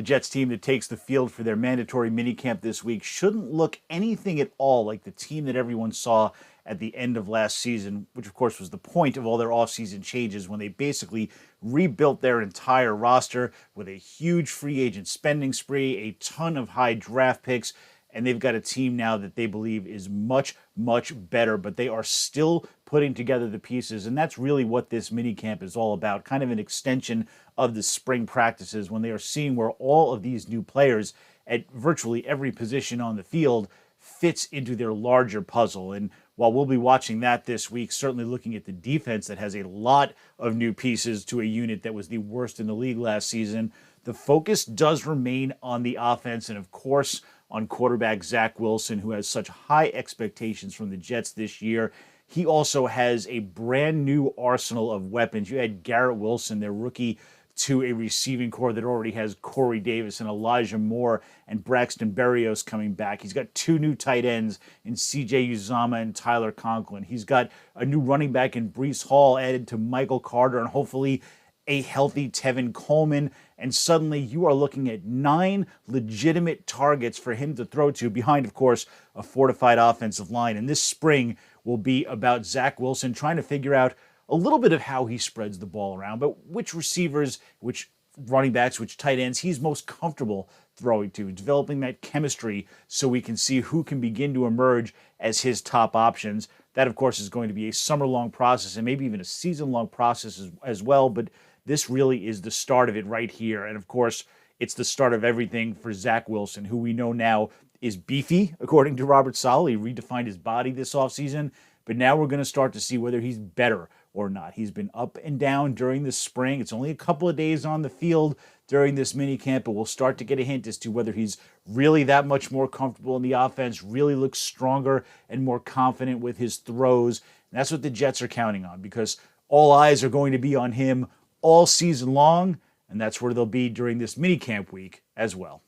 The Jets team that takes the field for their mandatory minicamp this week shouldn't look anything at all like the team that everyone saw at the end of last season, which of course was the point of all their offseason changes when they basically rebuilt their entire roster with a huge free agent spending spree, a ton of high draft picks, and they've got a team now that they believe is much, much better, but they are still putting together the pieces, and that's really what this minicamp is all about, kind of an extension of the spring practices when they are seeing where all of these new players at virtually every position on the field fits into their larger puzzle. And while we'll be watching that this week, certainly looking at the defense that has a lot of new pieces to a unit that was the worst in the league last season, the focus does remain on the offense and, of course, on quarterback Zach Wilson, who has such high expectations from the Jets this year. He also has a brand new arsenal of weapons. You had Garrett Wilson, their rookie, to a receiving core that already has Corey Davis and Elijah Moore and Braxton Berrios coming back. He's got two new tight ends in CJ Uzama and Tyler Conklin. He's got a new running back in Breece Hall added to Michael Carter and hopefully a healthy Tevin Coleman. And suddenly you are looking at 9 legitimate targets for him to throw to behind, of course, a fortified offensive line. And this spring will be about Zach Wilson trying to figure out a little bit of how he spreads the ball around, but which receivers, which running backs, which tight ends he's most comfortable throwing to, developing that chemistry so we can see who can begin to emerge as his top options. That, of course, is going to be a summer-long process and maybe even a season-long process as well, but this really is the start of it right here. And, of course, it's the start of everything for Zach Wilson, who we know now is beefy, according to Robert Saleh. He redefined his body this offseason, but now we're going to start to see whether he's better or not. He's been up and down during the spring. It's only a couple of days on the field during this minicamp, but we'll start to get a hint as to whether he's really that much more comfortable in the offense, really looks stronger and more confident with his throws. And that's what the Jets are counting on, because all eyes are going to be on him all season long, and that's where they'll be during this minicamp week as well.